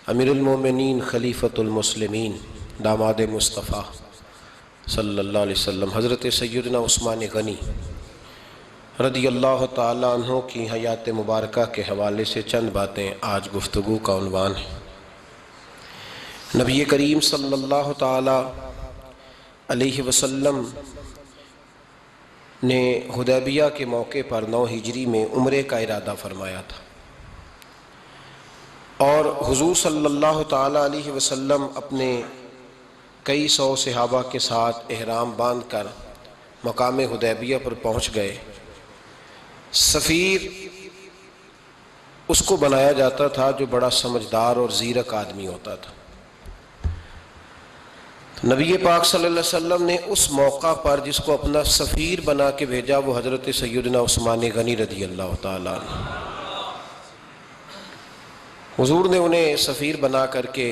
امیر المومنین خلیفۃ المسلمین داماد مصطفیٰ صلی اللہ علیہ وسلم حضرت سیدنا عثمان غنی رضی اللہ تعالیٰ عنہ کی حیات مبارکہ کے حوالے سے چند باتیں آج گفتگو کا عنوان ہے۔ نبی کریم صلی اللہ تعالیٰ علیہ وسلم نے حدیبیہ کے موقع پر 9 ہجری میں عمرے کا ارادہ فرمایا تھا، اور حضور صلی اللہ تعالیٰ علیہ وسلم اپنے کئی سو صحابہ کے ساتھ احرام باندھ کر مقام حدیبیہ پر پہنچ گئے۔ سفیر اس کو بنایا جاتا تھا جو بڑا سمجھدار اور زیرک آدمی ہوتا تھا۔ نبی پاک صلی اللہ علیہ وسلم نے اس موقع پر جس کو اپنا سفیر بنا کے بھیجا وہ حضرت سیدنا عثمان غنی رضی اللہ تعالیٰ عنہ۔ حضور نے انہیں سفیر بنا کر کے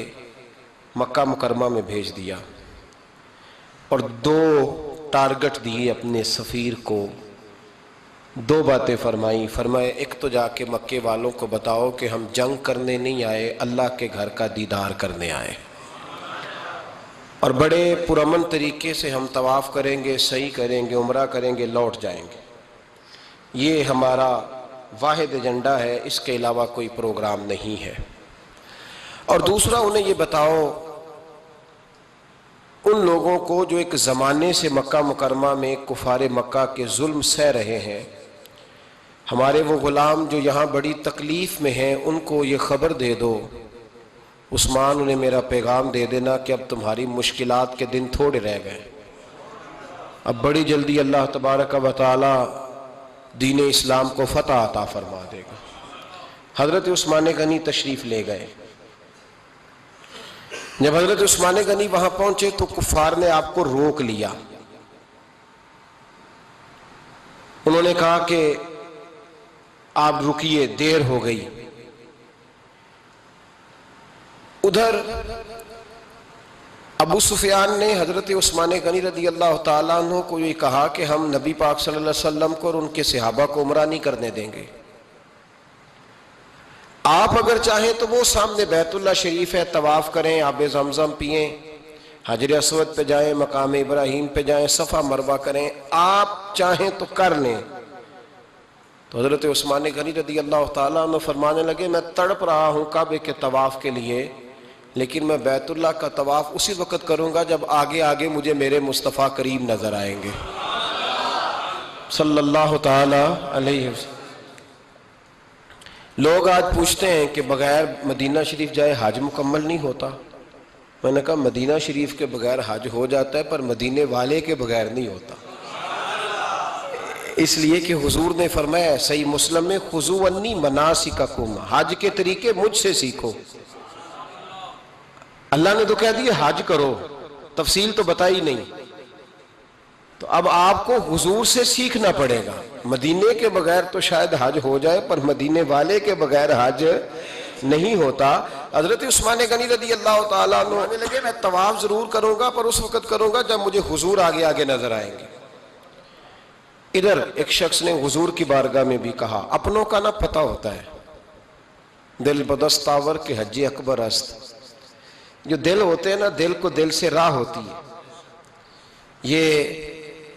مکہ مکرمہ میں بھیج دیا، اور 2 ٹارگٹ دیے اپنے سفیر کو، 2 باتیں فرمائیں۔ فرمائے ایک تو جا کے مکے والوں کو بتاؤ کہ ہم جنگ کرنے نہیں آئے، اللہ کے گھر کا دیدار کرنے آئے، اور بڑے پرامن طریقے سے ہم طواف کریں گے، سعی کریں گے، عمرہ کریں گے، لوٹ جائیں گے۔ یہ ہمارا واحد ایجنڈا ہے، اس کے علاوہ کوئی پروگرام نہیں ہے۔ اور دوسرا انہیں یہ بتاؤ ان لوگوں کو جو ایک زمانے سے مکہ مکرمہ میں کفار مکہ کے ظلم سہ رہے ہیں، ہمارے وہ غلام جو یہاں بڑی تکلیف میں ہیں، ان کو یہ خبر دے دو، عثمان انہیں میرا پیغام دے دینا کہ اب تمہاری مشکلات کے دن تھوڑے رہ گئے، اب بڑی جلدی اللہ تبارک و تعالی دین اسلام کو فتح عطا فرما دے گا۔ حضرت عثمان غنی تشریف لے گئے۔ جب حضرت عثمان غنی وہاں پہنچے تو کفار نے آپ کو روک لیا۔ انہوں نے کہا کہ آپ رکیے، دیر ہو گئی۔ ادھر ابو سفیان نے حضرت عثمان غنی رضی اللہ تعالیٰ عنہ کو یہ کہا کہ ہم نبی پاک صلی اللہ علیہ وسلم کو اور ان کے صحابہ کو عمرہ نہیں کرنے دیں گے، آپ اگر چاہیں تو وہ سامنے بیت اللہ شریف ہے، طواف کریں، آب زمزم پئیں، حجر اسود پہ جائیں، مقام ابراہیم پہ جائیں، صفا مروہ کریں، آپ چاہیں تو کر لیں۔ تو حضرت عثمان غنی رضی اللہ تعالیٰ عنہ فرمانے لگے میں تڑپ رہا ہوں کعبے کے طواف کے لیے، لیکن میں بیت اللہ کا طواف اسی وقت کروں گا جب آگے آگے مجھے میرے مصطفیٰ کریم نظر آئیں گے صلی اللہ تعالی علیہ وسلم۔ لوگ آج پوچھتے ہیں کہ بغیر مدینہ شریف جائے حج مکمل نہیں ہوتا۔ میں نے کہا مدینہ شریف کے بغیر حج ہو جاتا ہے، پر مدینے والے کے بغیر نہیں ہوتا، اس لیے کہ حضور نے فرمایا صحیح مسلم میں خذوا عنی مناسککم، حج کے طریقے مجھ سے سیکھو۔ اللہ نے تو کہہ دیا حج کرو، تفصیل تو بتائی نہیں، تو اب آپ کو حضور سے سیکھنا پڑے گا۔ مدینے کے بغیر تو شاید حج ہو جائے، پر مدینے والے کے بغیر حج نہیں ہوتا۔ حضرت عثمان غنی رضی اللہ تعالیٰ عنہ کہنے لگے میں طواف ضرور کروں گا، پر اس وقت کروں گا جب مجھے حضور آگے آگے نظر آئیں گے۔ ادھر ایک شخص نے حضور کی بارگاہ میں بھی کہا اپنوں کا نہ پتہ ہوتا ہے، دل بدستاور کے حج اکبر است۔ جو دل ہوتے ہیں نا، دل کو دل سے راہ ہوتی ہے۔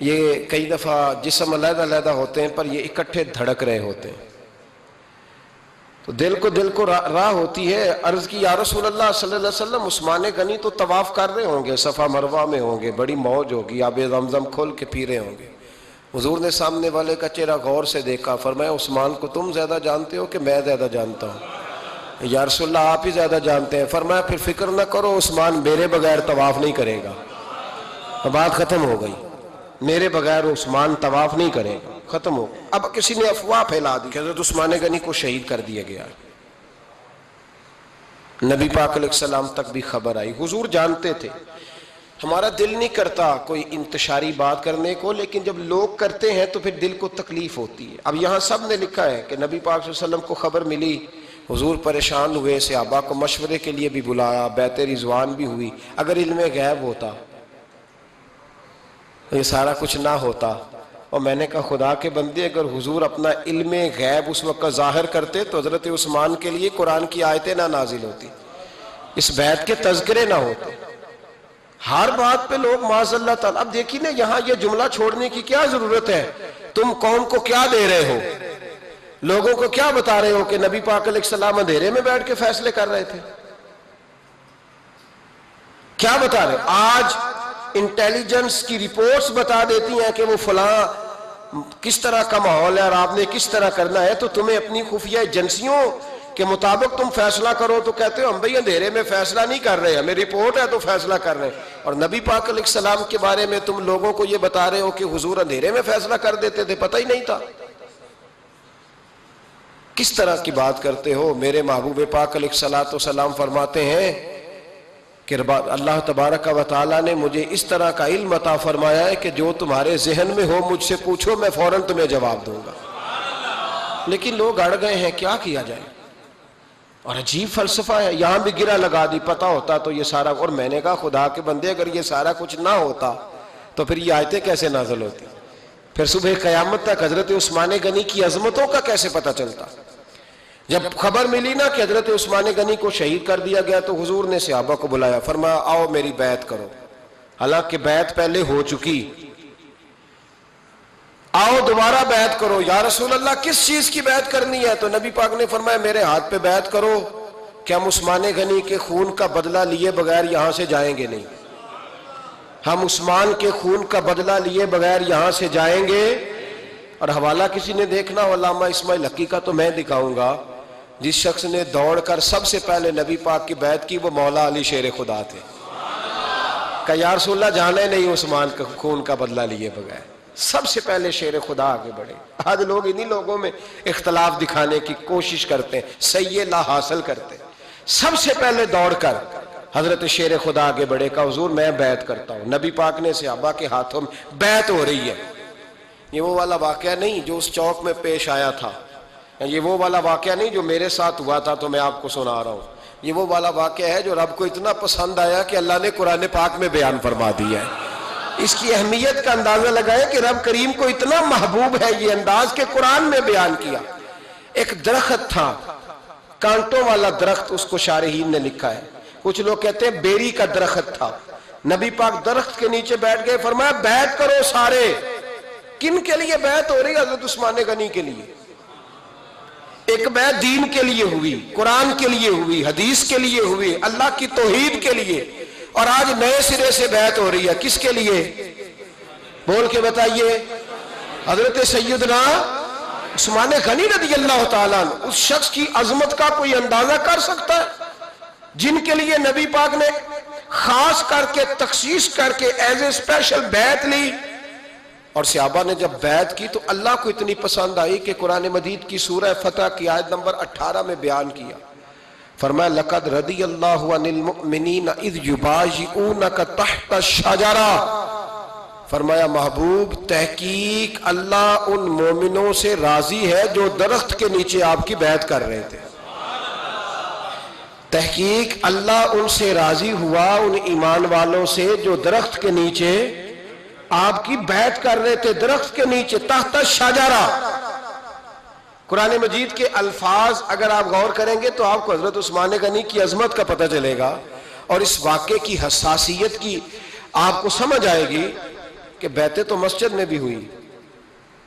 یہ کئی دفعہ جسم علیحدہ علیحدہ ہوتے ہیں پر یہ اکٹھے دھڑک رہے ہوتے ہیں، تو دل کو راہ ہوتی ہے۔ عرض کی یا رسول اللہ صلی اللہ علیہ وسلم عثمان غنی تو طواف کر رہے ہوں گے، صفا مروہ میں ہوں گے، بڑی موج ہوگی، آب زمزم کھول کے پی رہے ہوں گے۔ حضور نے سامنے والے کا چہرہ غور سے دیکھا، فرمایا عثمان کو تم زیادہ جانتے ہو کہ میں زیادہ جانتا ہوں؟ یا رسول اللہ آپ ہی زیادہ جانتے ہیں۔ فرمایا پھر فکر نہ کرو، عثمان میرے بغیر طواف نہیں کرے گا۔ بات ختم ہو گئی، میرے بغیر عثمان طواف نہیں کرے گا، ختم ہو۔ اب کسی نے افواہ پھیلا دی کہ حضرت عثمان غنی کو شہید کر دیا گیا۔ نبی پاک علیہ السلام تک بھی خبر آئی۔ حضور جانتے تھے ہمارا دل نہیں کرتا کوئی انتشاری بات کرنے کو، لیکن جب لوگ کرتے ہیں تو پھر دل کو تکلیف ہوتی ہے۔ اب یہاں سب نے لکھا ہے کہ نبی پاک صلی اللہ علیہ وسلم کو خبر ملی، حضور پریشان ہوئے، صحابہ کو مشورے کے لیے بھی بلایا، بیعت رضوان بھی ہوئی۔ اگر علم غیب ہوتا یہ سارا کچھ نہ ہوتا۔ اور میں نے کہا خدا کے بندے اگر حضور اپنا علم غیب اس وقت ظاہر کرتے تو حضرت عثمان کے لیے قرآن کی آیتیں نہ نازل ہوتی۔ اس بیعت کے تذکرے نہ ہوتے. ہر بات پہ لوگ معاذ اللہ تعالیٰ. اب دیکھیے نا یہاں یہ جملہ چھوڑنے کی کیا ضرورت ہے؟ تم قوم کو کیا دے رہے ہو؟ لوگوں کو کیا بتا رہے ہو کہ نبی پاک علیہ السلام اندھیرے میں بیٹھ کے فیصلے کر رہے تھے؟ کیا بتا رہے؟ آج انٹیلیجنس کی رپورٹس بتا دیتی ہیں کہ وہ فلاں کس طرح کا ماحول ہے اور آپ نے کس طرح کرنا ہے، تو تمہیں اپنی خفیہ ایجنسیوں کے مطابق تم فیصلہ کرو تو کہتے ہو ہم بھئی اندھیرے میں فیصلہ نہیں کر رہے، ہمیں رپورٹ ہے تو فیصلہ کر رہے ہیں. اور نبی پاک علیہ السلام کے بارے میں تم لوگوں کو یہ بتا رہے ہو کہ حضور اندھیرے میں فیصلہ کر دیتے تھے، پتہ ہی نہیں تھا. کس طرح کی بات کرتے ہو؟ میرے محبوب پاک علیہ السلام فرماتے ہیں کہ اللہ تبارک و تعالیٰ نے مجھے اس طرح کا علم عطا فرمایا ہے کہ جو تمہارے ذہن میں ہو مجھ سے پوچھو، میں فوراً تمہیں جواب دوں گا. لیکن لوگ اڑ گئے ہیں، کیا کیا جائے؟ اور عجیب فلسفہ ہے. یہاں بھی گرہ لگا دی، پتہ ہوتا تو یہ سارا. اور میں نے کہا خدا کے بندے اگر یہ سارا کچھ نہ ہوتا تو پھر یہ آیتیں کیسے نازل ہوتی؟ پھر صبح قیامت تک حضرت عثمان غنی کی عظمتوں کا کیسے پتہ چلتا؟ جب خبر ملی نا کہ حضرت عثمان غنی کو شہید کر دیا گیا تو حضور نے صحابہ کو بلایا، فرمایا آؤ میری بیعت کرو. حالانکہ بیعت پہلے ہو چکی. آؤ دوبارہ بیعت کرو. یا رسول اللہ کس چیز کی بیعت کرنی ہے؟ تو نبی پاک نے فرمایا میرے ہاتھ پہ بیعت کرو کہ ہم عثمان غنی کے خون کا بدلہ لیے بغیر یہاں سے جائیں گے نہیں. ہم عثمان کے خون کا بدلہ لیے بغیر یہاں سے جائیں گے. اور حوالہ کسی نے دیکھنا ہو علامہ اسماعیل حقی کا تو میں دکھاؤں گا. جس شخص نے دوڑ کر سب سے پہلے نبی پاک کی بیعت کی وہ مولا علی شیر خدا تھے. کہ یا رسول اللہ جانے نہیں عثمان کا خون کا بدلہ لیے بغیر. سب سے پہلے شیر خدا آگے بڑھے. آج لوگ انہی لوگوں میں اختلاف دکھانے کی کوشش کرتے ہیں، صحیح لا حاصل کرتے ہیں. سب سے پہلے دوڑ کر حضرت شیر خدا آگے بڑھے، کہا حضور میں بیعت کرتا ہوں. نبی پاک نے صحابہ کے ہاتھوں میں بیعت ہو رہی ہے. یہ وہ والا واقعہ نہیں جو اس چوک میں پیش آیا تھا، یہ وہ والا واقعہ نہیں جو میرے ساتھ ہوا تھا تو میں آپ کو سنا رہا ہوں. یہ وہ والا واقعہ ہے جو رب کو اتنا پسند آیا کہ اللہ نے قرآن پاک میں بیان فرما دیا ہے. اس کی اہمیت کا اندازہ لگائیں کہ رب کریم کو اتنا محبوب ہے یہ انداز کہ قرآن میں بیان کیا. ایک درخت تھا، کانٹوں والا درخت، اس کو شارحین نے لکھا ہے. کچھ لوگ کہتے ہیں بیری کا درخت تھا. نبی پاک درخت کے نیچے بیٹھ گئے، فرمایا بیعت کرو سارے. کن کے لیے بیعت ہو رہی؟ حضرت عثمان غنی کے لیے. ایک بیعت دین کے لیے ہوئی، قرآن کے لیے ہوئی، حدیث کے لیے ہوئی، اللہ کی توحید کے لیے. اور آج نئے سرے سے بیعت ہو رہی ہے. کس کے لیے؟ بول کے بتائیے. حضرت سیدنا عثمان غنی رضی اللہ تعالیٰ عنہ. اس شخص کی عظمت کا کوئی اندازہ کر سکتا ہے؟ جن کے لیے نبی پاک نے خاص کر کے تخصیص کر کے ایز اے اسپیشل بیعت لی. اور صحابہ نے جب بیعت کی تو اللہ کو اتنی پسند آئی کہ قرآن مجید کی سورہ فتح کی آیت نمبر 18 میں بیان کیا. فرمایا لقد رضی اللہ عن المؤمنین اذ یبایعونک تحت الشجرہ. فرمایا محبوب تحقیق اللہ ان مومنوں سے راضی ہے جو درخت کے نیچے آپ کی بیعت کر رہے تھے. تحقیق اللہ ان سے راضی ہوا، ان ایمان والوں سے جو درخت کے نیچے آپ کی بیعت کر رہے تھے. درخت کے نیچے تحت الشجرہ. قرآن مجید کے الفاظ اگر آپ غور کریں گے تو آپ کو حضرت عثمان غنی کی عظمت کا پتہ چلے گا اور اس واقعے کی حساسیت کی آپ کو سمجھ آئے گی کہ بیعتیں تو مسجد میں بھی ہوئی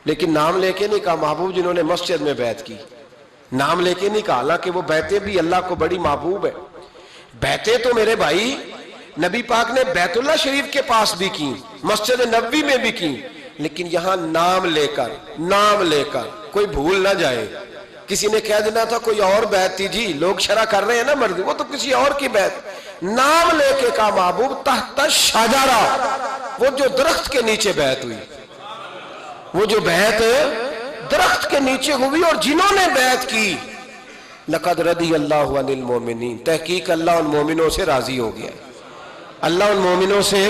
لیکن نام لے کے نہیں کہا محبوب جنہوں نے مسجد میں بیعت کی. نام لے کے نہیں کہا، حالانکہ وہ بیعتیں بھی اللہ کو بڑی محبوب ہے. بیعتیں تو میرے بھائی نبی پاک نے بیت اللہ شریف کے پاس بھی کی، مسجد نبوی میں بھی کی، لیکن یہاں نام لے کر کوئی بھول نہ جائے. کسی نے کہہ دینا تھا کوئی اور بیعت تھی جی، لوگ شرح کر رہے ہیں نا مرضی، وہ تو کسی اور کی بیعت. نام لے کے کہا محبوب تحت الشجرہ. وہ جو درخت کے نیچے بیعت ہوئی، وہ جو بیعت درخت کے نیچے ہوئی اور جنہوں نے بیعت کی لقد رضی اللہ عن المؤمنین. تحقیق اللہ ان مومنوں سے راضی ہو گیا. اللہ ان مومنوں سے.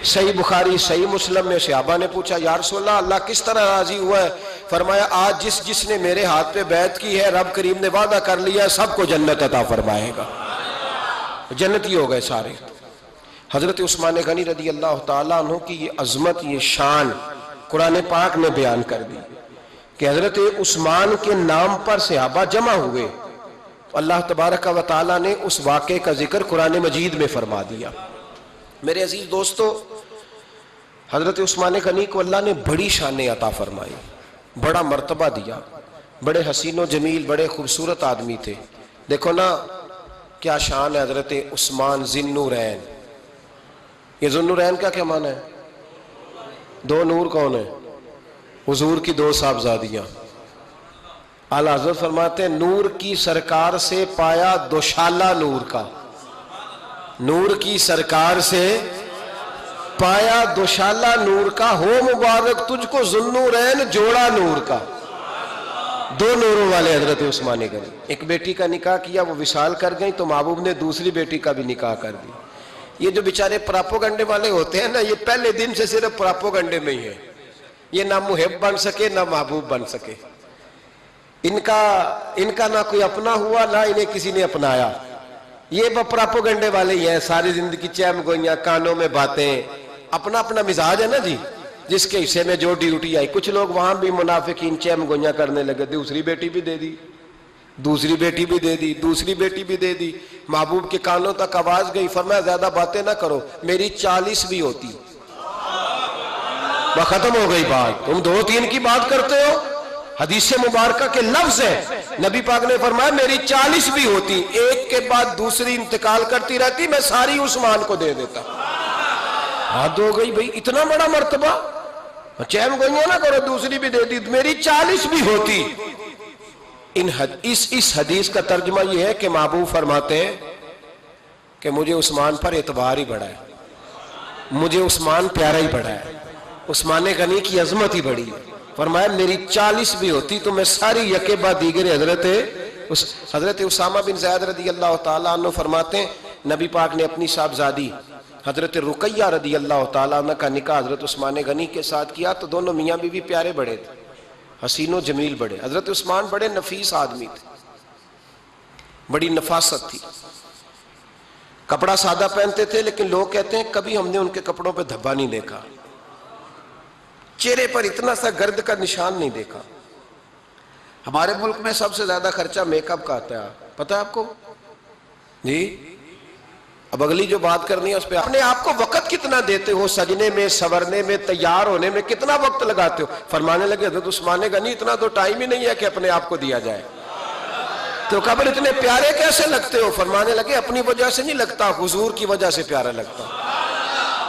صحیح بخاری صحیح مسلم میں صحابہ نے پوچھا یا رسول اللہ اللہ کس طرح راضی ہوا ہے؟ فرمایا آج جس نے میرے ہاتھ پہ بیعت کی ہے رب کریم نے وعدہ کر لیا ہے سب کو جنت عطا فرمائے گا. جنتی ہو گئے سارے. حضرت عثمان غنی رضی اللہ تعالیٰ عنہ کی یہ عظمت، یہ شان قرآن پاک نے بیان کر دی کہ حضرت عثمان کے نام پر صحابہ جمع ہوئے تو اللہ تبارک و تعالیٰ نے اس واقعے کا ذکر قرآن مجید میں فرما دیا۔ میرے عزیز دوستو، حضرت عثمان غنی کو اللہ نے بڑی شان عطا فرمائی، بڑا مرتبہ دیا، بڑے حسین و جمیل، بڑے خوبصورت آدمی تھے۔ دیکھو نا کیا شان ہے حضرت عثمان ذی النورین۔ یہ ذو النورین کا کیا معنی ہے؟ دو نور کون ہیں؟ حضور کی دو صاحبزادیاں۔ اعلیٰ حضرت فرماتے ہیں نور کی سرکار سے پایا دوشالہ نور کا، نور کی سرکار سے پایا دوشالہ نور کا، ہو مبارک تجھ کو ذو النورین جوڑا نور کا۔ دو نوروں والے حضرت عثمان غنی۔ ایک بیٹی کا نکاح کیا، وہ وصال کر گئی تو محبوب نے دوسری بیٹی کا بھی نکاح کر دی۔ یہ جو بیچارے پراپوگنڈے والے ہوتے ہیں نا، یہ پہلے دن سے صرف پراپوگنڈے میں ہی ہے، یہ نہ محب بن سکے نہ محبوب بن سکے۔ ان کا نہ کوئی اپنا ہوا نہ انہیں کسی نے اپنایا، یہ پراپوگنڈے والے ہی ہیں، ساری زندگی چیم گوئیاں، کانوں میں باتیں، اپنا اپنا مزاج ہے نا جی، جس کے حصے میں جو ڈیوٹی آئی۔ کچھ لوگ وہاں بھی منافقین چیم گوئیاں کرنے لگے، دوسری بیٹی بھی دے دی، دوسری بیٹی بھی دے دی، دوسری بیٹی بھی دے دی۔ محبوب کے کانوں تک آواز گئی، فرمایا زیادہ باتیں نہ کرو، میری 40 بھی ہوتی۔ وہ ختم ہو گئی بات، تم 2-3 کی بات کرتے ہو۔ حدیث مبارکہ کے لفظ ہے، نبی پاک نے فرمایا میری 40 بھی ہوتی، ایک کے بعد دوسری انتقال کرتی رہتی، میں ساری عثمان کو دے دیتا۔ حد ہو گئی بھئی، اتنا بڑا مرتبہ، چیم گوئیاں نہ کرو، دوسری بھی دے دی، میری 40 بھی ہوتی۔ اس حدیث کا ترجمہ یہ ہے کہ محبوب فرماتے ہیں کہ مجھے عثمان پر اعتبار ہی بڑا ہے، مجھے عثمان پیارا ہی بڑا ہے، عثمان غنی کی عظمت ہی بڑی ہے۔ فرمایا میری 40 بھی ہوتی تو میں ساری یکے بعد دیگر حضرت اسامہ بن زید رضی اللہ تعالیٰ عنہ فرماتے ہیں نبی پاک نے اپنی صاحبزادی حضرت رقیہ رضی اللہ تعالیٰ عنہ کا نکاح حضرت عثمان غنی کے ساتھ کیا، تو دونوں میاں بیوی پیارے بڑے تھے، حسین و جمیل بڑے۔ حضرت عثمان بڑے نفیس آدمی تھے، بڑی نفاست تھی، کپڑا سادہ پہنتے تھے، لیکن لوگ کہتے ہیں کبھی ہم نے ان کے کپڑوں پہ دھبا نہیں دیکھا، چہرے پر اتنا سا گرد کا نشان نہیں دیکھا۔ ہمارے ملک میں سب سے زیادہ خرچہ میک اپ کا آتا ہے، پتہ ہے آپ کو جی؟ اب اگلی جو بات کرنی ہے اس پہ اپنے آپ کو وقت کتنا دیتے ہو، سجنے میں، سورنے میں، تیار ہونے میں کتنا وقت لگاتے ہو؟ فرمانے لگے حضرت عثمان غنی اتنا تو ٹائم ہی نہیں ہے کہ اپنے آپ کو دیا جائے۔ تو قبر اتنے پیارے کیسے لگتے ہو؟ فرمانے لگے اپنی وجہ سے نہیں لگتا، حضور کی وجہ سے پیارا لگتا۔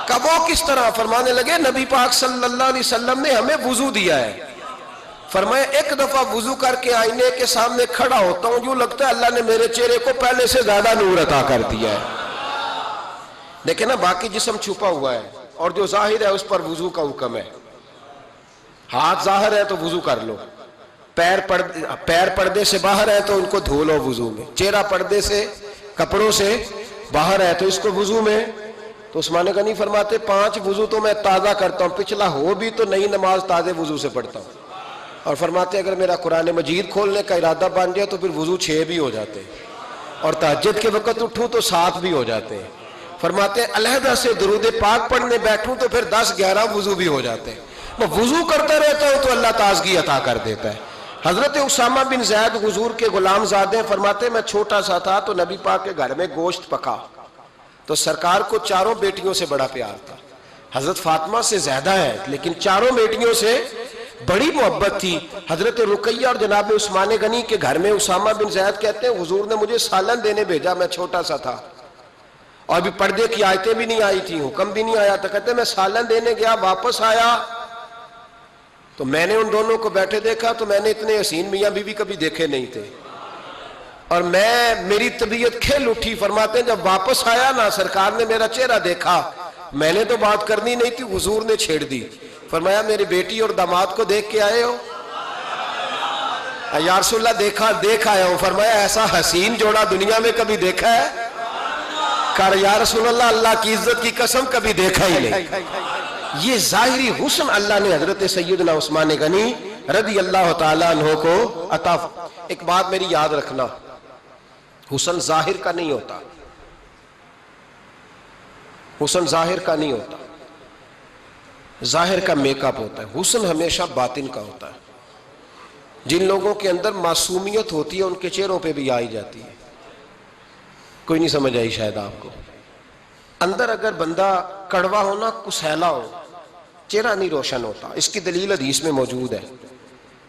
کب وہ کس طرح؟ فرمانے لگے نبی پاک صلی اللہ علیہ وسلم نے ہمیں وضو دیا ہے، فرمایا ایک دفعہ وضو کر کے آئینے کے سامنے کھڑا ہوتا ہوں، یوں لگتا ہے اللہ نے میرے چہرے کو پہلے سے زیادہ نور عطا کر دیا ہے۔ دیکھیں نا باقی جسم چھپا ہوا ہے اور جو ظاہر ہے اس پر وضو کا حکم ہے۔ ہاتھ ظاہر ہے تو وضو کر لو، پیر پردے سے باہر ہے تو ان کو دھو لو وضو میں، چہرہ پردے سے کپڑوں سے باہر ہے تو اس کو وضو میں۔ تو عثمان غنی فرماتے 5 وضو تو میں تازہ کرتا ہوں، پچھلا ہو بھی تو نئی نماز تازے وضو سے پڑھتا ہوں، اور فرماتے اگر میرا قرآن مجید کھولنے کا ارادہ بن جائے تو پھر وضو 6 بھی ہو جاتے ہیں، اور تہجد کے وقت اٹھوں تو 7 بھی ہو جاتے ہیں۔ فرماتے ہیں علیحدہ سے درود پاک پڑھنے بیٹھوں تو پھر 10-11 وضو بھی ہو جاتے ہیں۔ میں وضو کرتا رہتا ہوں تو اللہ تازگی عطا کر دیتا ہے۔ حضرت اسامہ بن زید حضور کے غلام زادے ہیں، فرماتے ہیں میں چھوٹا سا تھا تو نبی پاک کے گھر میں گوشت پکا تو سرکار کو 4 بیٹیوں سے بڑا پیار تھا، حضرت فاطمہ سے زیادہ ہے لیکن 4 بیٹیوں سے بڑی محبت تھی۔ حضرت رقیہ اور جناب عثمان غنی کے گھر میں اسامہ بن زید کہتے ہیں حضور نے مجھے سالن دینے بھیجا، میں چھوٹا سا تھا اور ابھی پردے کی آیتیں بھی نہیں آئی تھیں، حکم بھی نہیں آیا تھا، کہتے ہیں میں سالن دینے گیا، واپس آیا تو میں نے ان دونوں کو بیٹھے دیکھا تو میں نے اتنے حسین میاں بیوی کبھی دیکھے نہیں تھے، اور میری طبیعت کھل اٹھی۔ فرماتے ہیں جب واپس آیا نا سرکار نے میرا چہرہ دیکھا، میں نے تو بات کرنی نہیں تھی، حضور نے چھیڑ دی۔ فرمایا میری بیٹی اور داماد کو دیکھ کے آئے ہو؟ یا رسول اللہ دیکھ آیا ہوں۔ فرمایا ایسا حسین جوڑا دنیا میں کبھی دیکھا ہے؟ کہا یا رسول اللہ اللہ کی عزت کی قسم کبھی دیکھا ہی نہیں۔ یہ ظاہری حسن اللہ نے حضرت سیدنا عثمان غنی رضی اللہ تعالیٰ عنہ کو عطا۔ ایک بات میری یاد رکھنا، حسن ظاہر کا نہیں ہوتا، حسن ظاہر کا نہیں ہوتا، ظاہر کا میک اپ ہوتا ہے، حسن ہمیشہ باطن کا ہوتا ہے۔ جن لوگوں کے اندر معصومیت ہوتی ہے ان کے چہروں پہ بھی آئی جاتی ہے. کوئی نہیں سمجھ آئی شاید آپ کو. اندر اگر بندہ کڑوا ہونا کسیلا ہو چہرہ نہیں روشن ہوتا. اس کی دلیل حدیث میں موجود ہے.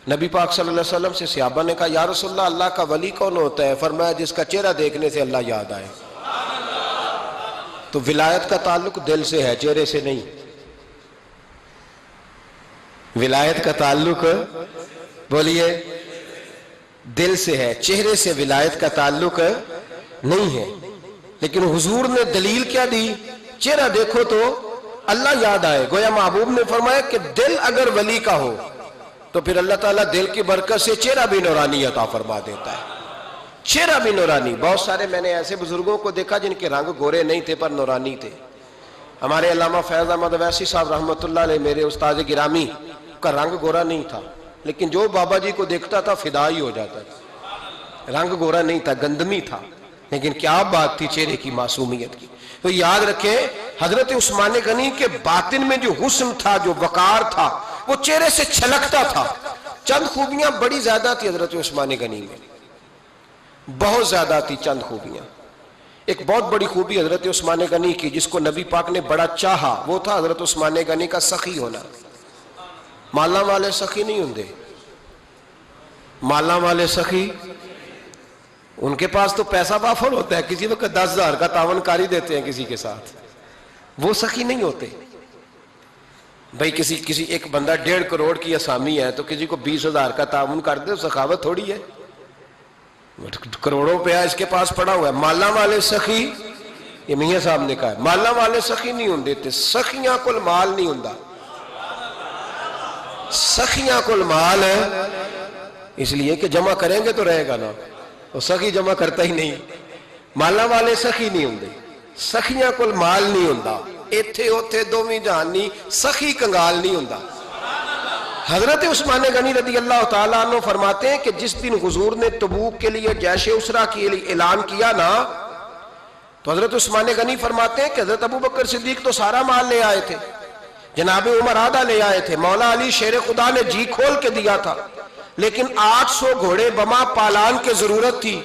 نبی پاک صلی اللہ علیہ وسلم سے صحابہ نے کہا یا رسول اللہ اللہ کا ولی کون ہوتا ہے؟ فرمایا جس کا چہرہ دیکھنے سے اللہ یاد آئے. تو ولایت کا تعلق دل سے ہے چہرے سے نہیں. ولایت کا تعلق بولیے دل سے ہے, چہرے سے ولایت کا تعلق نہیں ہے. لیکن حضور نے دلیل کیا دی؟ چہرہ دیکھو تو اللہ یاد آئے. گویا محبوب نے فرمایا کہ دل اگر ولی کا ہو تو پھر اللہ تعالیٰ دل کی برکت سے چہرہ بھی نورانی عطا فرما دیتا ہے. چہرہ بھی نورانی. بہت سارے میں نے ایسے بزرگوں کو دیکھا جن کے رنگ گورے نہیں تھے پر نورانی تھے. ہمارے علامہ فیض احمد اویسی صاحب رحمۃ اللہ علیہ میرے استاد گرامی کا رنگ گورا نہیں تھا, لیکن جو بابا جی کو دیکھتا تھا فدا ہی ہو جاتا تھا. رنگ گورا نہیں تھا, گندمی تھا, لیکن کیا بات تھی چہرے کی معصومیت کی. تو یاد رکھیں حضرت عثمان غنی کے باطن میں جو حسن تھا, جو وقار تھا, وہ چہرے سے چھلکتا تھا. چند خوبیاں بڑی زیادہ تھی حضرت عثمان غنی میں, بہت زیادہ تھی چند خوبیاں. ایک بہت بڑی خوبی حضرت عثمان غنی کی جس کو نبی پاک نے بڑا چاہا, وہ تھا حضرت عثمان غنی کا سخی ہونا. مالا والے سخی نہیں ہوندے, مالا والے سخی ان کے پاس تو پیسہ بافر ہوتا ہے, کسی وقت 10,000 کا تعاون کاری دیتے ہیں کسی کے ساتھ. وہ سخی نہیں ہوتے بھائی. کسی ایک بندہ 1.5 کروڑ کی اسامی ہے تو کسی کو 20,000 کا تعاون کر دے, سخاوت تھوڑی ہے. کروڑوں روپیہ اس کے پاس پڑا ہوا ہے. مالا والے سخی, یہ میاں صاحب نے کہا ہے, مالا والے سخی نہیں ہوندے. سخیاں کل مال نہیں ہوندا, سخیاں کل مال ہے اس لیے کہ جمع کریں گے تو رہے گا نا. وہ سخی جمع کرتا ہی نہیں. مالا والے سخی نہیں ہوندے, سخیاں کل مال نہیں ہوندا. ایتھے اوتھے دوویں جہان نہیں, سخی کنگال نہیں ہوندا. حضرت عثمان غنی رضی اللہ تعالیٰ عنہ فرماتے ہیں کہ جس دن حضور نے تبوک کے لیے جیش اسرا کے لیے اعلان کیا نا, تو حضرت عثمان غنی فرماتے ہیں کہ حضرت ابو بکر صدیق تو سارا مال لے آئے تھے, جناب عمر آدھا لے آئے تھے, مولا علی شیر خدا نے جی کھول کے دیا تھا, لیکن 800 گھوڑے بما پالان کی ضرورت تھی.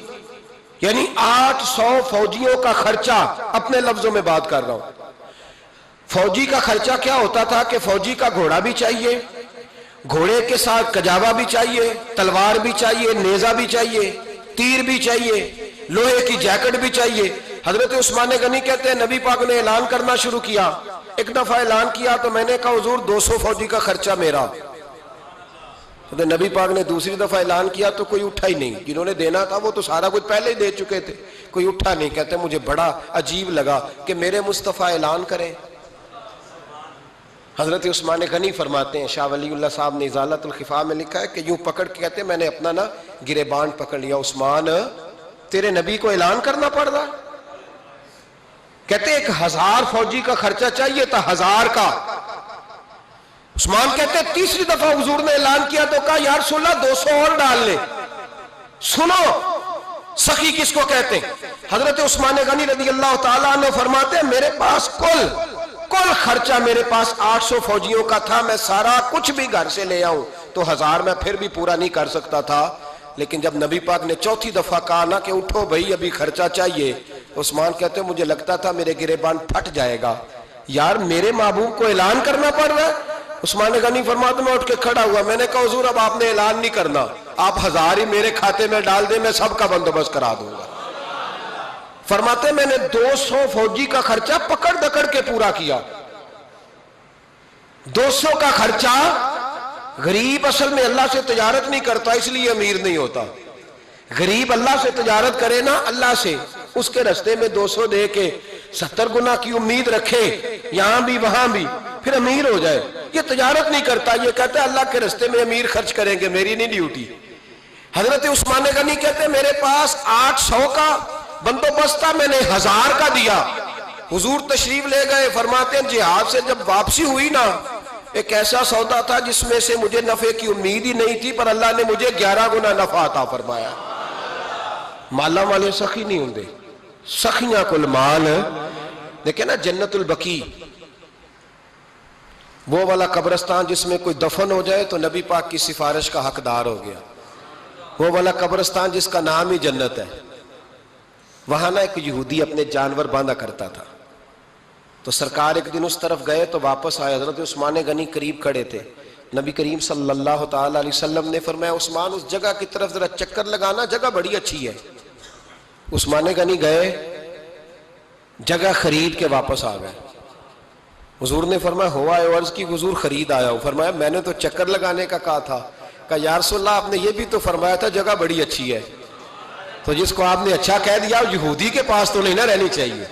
یعنی 800 فوجیوں کا خرچہ, اپنے لفظوں میں بات کر رہا ہوں. فوجی کا خرچہ کیا ہوتا تھا کہ فوجی کا گھوڑا بھی چاہیے, گھوڑے کے ساتھ کجاوا بھی چاہیے, تلوار بھی چاہیے, نیزہ بھی چاہیے, تیر بھی چاہیے, لوہے کی جیکٹ بھی چاہیے. حضرت عثمان غنی کہتے ہیں نبی پاک نے اعلان کرنا شروع کیا. ایک دفعہ اعلان کیا تو میں نے کہا حضور 200 فوجی کا خرچہ میرا. تو نبی پاک نے دوسری دفعہ اعلان کیا تو کوئی اٹھا ہی نہیں. جنہوں نے دینا تھا وہ تو سارا کچھ پہلے ہی دے چکے تھے, کوئی اٹھا نہیں. کہتے مجھے بڑا عجیب لگا کہ میرے مصطفیٰ اعلان کریں. حضرت عثمان غنی فرماتے ہیں, شاہ ولی اللہ صاحب نے ازالت الخفا میں لکھا ہے کہ یوں پکڑ کے کہتے ہیں میں نے اپنا نا گریبان پکڑ لیا, عثمان تیرے نبی کو اعلان کرنا پڑ رہا. کہتے 1000 فوجی کا خرچہ چاہیے تھا, 1000 کا. عثمان کہتے تیسری دفعہ حضور نے اعلان کیا تو کہا یا رسول اللہ 200 اور ڈال لے. سنو سخی کس کو کہتے ہیں. حضرت عثمان غنی رضی اللہ تعالیٰ عنہ فرماتے ہیں میرے پاس کل خرچہ میرے پاس 800 فوجیوں کا تھا, میں سارا کچھ بھی گھر سے لے آؤں تو 1000 میں پھر بھی پورا نہیں کر سکتا تھا. لیکن جب نبی پاک نے چوتھی دفعہ کہا نا کہ اٹھو بھائی ابھی خرچہ چاہیے, عثمان کہتے ہیں مجھے لگتا تھا میرے گریبان پھٹ جائے گا. یار میرے محبوب کو اعلان کرنا پڑ رہا ہے. عثمان غنی فرماتے میں اٹھ کے کھڑا ہوا, میں نے کہا حضور اب آپ نے اعلان نہیں کرنا, آپ 1000 ہی میرے کھاتے میں ڈال دیں, میں سب کا بندوبست کرا دوں گا. فرماتے میں نے 200 فوجی کا خرچہ پکڑ دکڑ کے پورا کیا. 200 کا خرچہ. غریب اصل میں اللہ سے تجارت نہیں کرتا اس لیے امیر نہیں ہوتا. غریب اللہ سے تجارت کرے نا, اللہ سے, اس کے رستے میں 200 دے کے 70 گنا کی امید رکھے یہاں بھی وہاں بھی, پھر امیر ہو جائے. یہ تجارت نہیں کرتا, یہ کہتا ہے اللہ کے رستے میں امیر خرچ کریں گے, میری نہیں ڈیوٹی. حضرت عثمان غنی کہتے ہیں میرے پاس 800 کا بندوبست تھا, میں نے 1000 کا دیا. حضور تشریف لے گئے. فرماتے ہیں جہاد سے جب واپسی ہوئی نا, ایک ایسا سودا تھا جس میں سے مجھے نفع کی امید ہی نہیں تھی, پر اللہ نے مجھے 11 گنا نفع عطا فرمایا. مالا والے سخی نہیں ہوندے, سخیاں کل مال. دیکھیں نا جنت البقیع, وہ والا قبرستان جس میں کوئی دفن ہو جائے تو نبی پاک کی سفارش کا حقدار ہو گیا. وہ والا قبرستان جس کا نام ہی جنت ہے، وہاں نا ایک یہودی اپنے جانور باندھا کرتا تھا. تو سرکار ایک دن اس طرف گئے تو واپس آئے. حضرت عثمان غنی قریب کھڑے تھے. نبی کریم صلی اللہ تعالی علیہ وسلم نے فرمایا عثمان اس جگہ کی طرف ذرا چکر لگانا، جگہ بڑی اچھی ہے. عثمان غنی گئے، جگہ خرید کے واپس آ گئے. حضور نے فرمایا ہوا ہے؟ عرض کی حضور خرید آیا ہوں. فرمایا میں نے تو چکر لگانے کا کہا تھا. کہا یا رسول اللہ آپ نے یہ بھی تو فرمایا تھا جگہ بڑی اچھی ہے. تو جس کو آپ نے اچھا کہہ دیا یہودی کے پاس تو نہیں نہ رہنی چاہیے،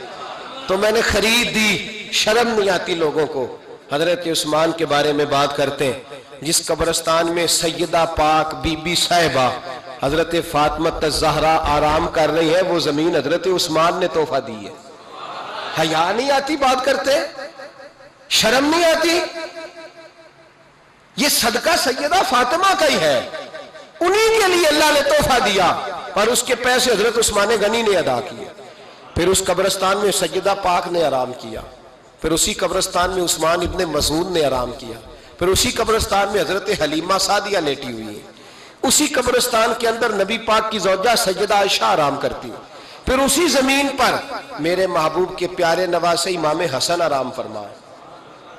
تو میں نے خرید دی. شرم نہیں آتی لوگوں کو. حضرت عثمان کے بارے میں بات کرتے ہیں. جس قبرستان میں سیدہ پاک بی بی صاحبہ حضرت فاطمہ الزہرا آرام کر رہی ہے، وہ زمین حضرت عثمان نے تحفہ دی ہے. حیا نہیں آتی بات کرتے؟ شرم نہیں آتی؟ یہ صدقہ سیدہ فاطمہ کا ہی ہے، انہی کے لیے اللہ نے تحفہ دیا، اور اس کے پیسے حضرت عثمان غنی نے ادا کیے. پھر اس قبرستان میں سیدہ پاک نے آرام کیا. پھر اسی قبرستان میں عثمان ابن مسعود نے آرام کیا. پھر اسی قبرستان میں حضرت حلیمہ سعدیہ لیٹی ہوئی ہے. اسی قبرستان کے اندر نبی پاک کی زوجہ سیدہ عائشہ آرام کرتی ہے. پھر اسی زمین پر میرے محبوب کے پیارے نواسے امام حسن آرام فرمائے.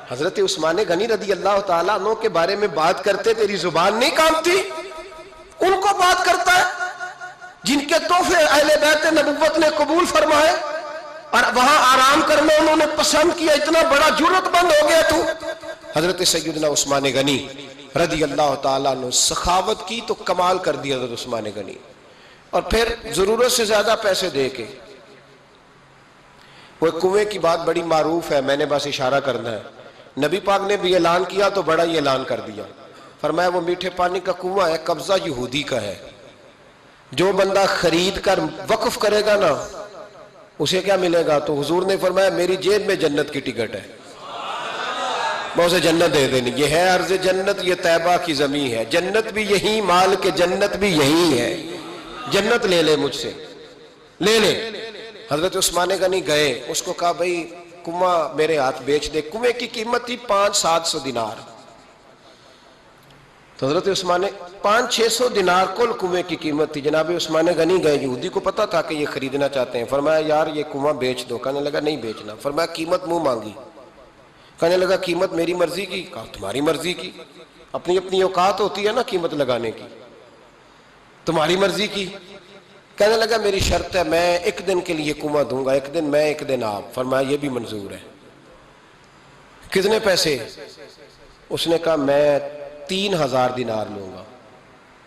حضرت عثمان غنی رضی اللہ تعالیٰ عنہ کے بارے میں بات کرتے تیری زبان نہیں کانپتی؟ ان کو بات کرتا ہے جن کے تحفے اہل بیت نبوت نے قبول فرمائے اور وہاں آرام کرنا انہوں نے پسند کیا. اتنا بڑا جرت بند ہو گیا تو. حضرت سیدنا عثمان غنی رضی اللہ تعالیٰ عنہ سخاوت کی تو کمال کر دیا حضرت عثمان غنی. اور پھر ضرورت سے زیادہ پیسے دے کے وہ کنویں کی بات بڑی معروف ہے، میں نے بس اشارہ کرنا ہے. نبی پاک نے بھی اعلان کیا تو بڑا ہی اعلان کر دیا. فرمایا وہ میٹھے پانی کا کنواں ہے، قبضہ یہودی کا ہے. جو بندہ خرید کر وقف کرے گا نا اسے کیا ملے گا؟ تو حضور نے فرمایا میری جیب میں جنت کی ٹکٹ ہے، میں اسے جنت دے دینی. یہ ہے عرض جنت، یہ طیبہ کی زمین ہے. جنت بھی یہی، مال کے جنت بھی یہی ہے. جنت لے لے مجھ سے، لے لے. حضرت عثمان غنی گئے، اس کو کہا بھائی کنواں میرے ہاتھ بیچ دے. کنویں کی قیمت تھی 500-700 دینار. تو حضرت عثمان 500-600 دینار کل کنویں کی قیمت تھی. جناب عثمان غنی گئے، یہودی کو پتا تھا کہ یہ خریدنا چاہتے ہیں. فرمایا یار یہ کنواں بیچ دو. کہنے لگا نہیں بیچنا. فرمایا قیمت منہ مانگی. کہنے لگا قیمت میری مرضی کی. کہا تمہاری مرضی کی؟ اپنی اپنی اوقات ہوتی ہے نا قیمت لگانے کی. تمہاری مرضی کی. کہنے لگا میری شرط ہے میں ایک دن کے لیے کنواں دوں گا، ایک دن میں ایک دن آپ. فرمایا یہ بھی منظور ہے. کتنے پیسے؟ اس نے کہا میں 3000 دینار لوں گا.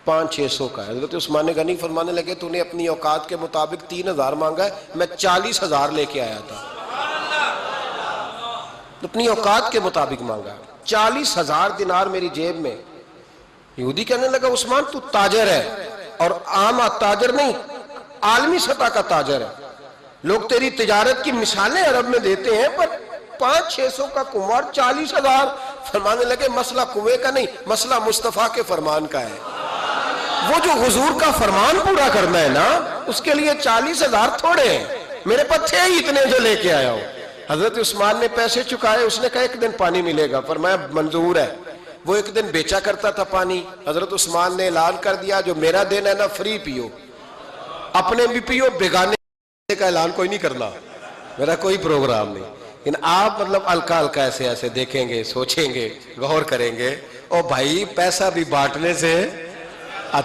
500-600 کا ہے. حضرت عثمان غنی فرمانے لگے تو نے اپنی اوقات کے مطابق 3000 مانگا ہے، میں 40,000 لے کے آیا تھا. اپنی اوقات کے مطابق مانگا. 40,000 دینار میری جیب میں. یہودی کہنے لگا عثمان تو تاجر ہے، اور عام تاجر نہیں، عالمی سطح کا تاجر ہے. لوگ تیری تجارت کی مثالیں عرب میں دیتے ہیں، پر 500-600 کا کنواں 40,000. فرمانے لگے مسئلہ کنویں کا نہیں، مسئلہ مصطفیٰ کے فرمان کا ہے. وہ جو حضور کا فرمان پورا کرنا ہے نا، اس کے لیے 40,000 تھوڑے ہیں. میرے پاس تھے ہی اتنے جو لے کے آیا ہوں. حضرت عثمان نے پیسے چکائے. اس نے کہا ایک دن پانی ملے گا. فرمایا منظور ہے. وہ ایک دن بیچا کرتا تھا پانی. حضرت عثمان نے اعلان کر دیا جو میرا دن ہے نا فری پیو، اپنے بھی پیو، بیگانے کا اعلان کوئی نہیں کرنا، میرا کوئی پروگرام نہیں. لیکن آپ مطلب ہلکا ہلکا ایسے ایسے دیکھیں گے، سوچیں گے، غور کریں گے. او بھائی پیسہ بھی بانٹنے سے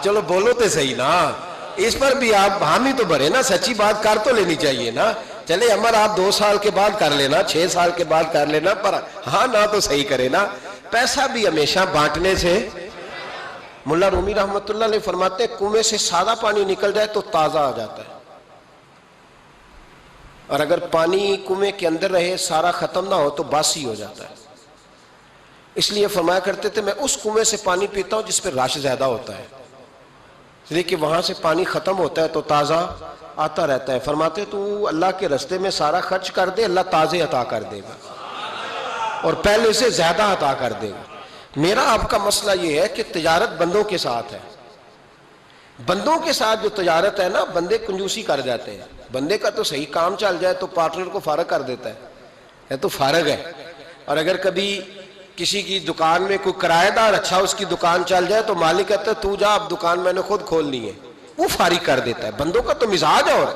چلو بولو تو صحیح نا، اس پر بھی آپ حامی تو بھرے نا، سچی بات کر تو لینی چاہیے نا. چلے عمر آپ 2 سال کے بعد کر لینا، 6 سال کے بعد کر لینا، پر ہاں نہ تو صحیح کرے نا. پیسہ بھی ہمیشہ بانٹنے سے. ملا رومی رحمت اللہ علیہ فرماتے ہیں کنویں سے سادہ پانی نکل جائے تو تازہ آ جاتا ہے، اور اگر پانی کنویں کے اندر رہے سارا ختم نہ ہو تو باسی ہو جاتا ہے. اس لیے فرمایا کرتے تھے میں اس کنویں سے پانی پیتا ہوں جس پہ رش زیادہ ہوتا ہے، اس لیے کہ وہاں سے پانی ختم ہوتا ہے تو تازہ آتا رہتا ہے. فرماتے تو اللہ کے رستے میں سارا خرچ کر دے، اللہ تازے عطا کر دے گا اور پہلے سے زیادہ عطا کر دے گا. میرا آپ کا مسئلہ یہ ہے کہ تجارت بندوں کے ساتھ ہے. بندوں کے ساتھ جو تجارت ہے نا، بندے کنجوسی کر جاتے ہیں. بندے کا تو صحیح کام چل جائے تو پارٹنر کو فارغ کر دیتا ہے، تو فارغ ہے. اور اگر کبھی کسی کی دکان میں کوئی کرایہ دار اچھا اس کی دکان چل جائے تو مالک کہتا ہے تو جا، اب دکان میں نے خود کھولنی ہے، وہ فارغ کر دیتا ہے. بندوں کا تو مزاج ہے. اور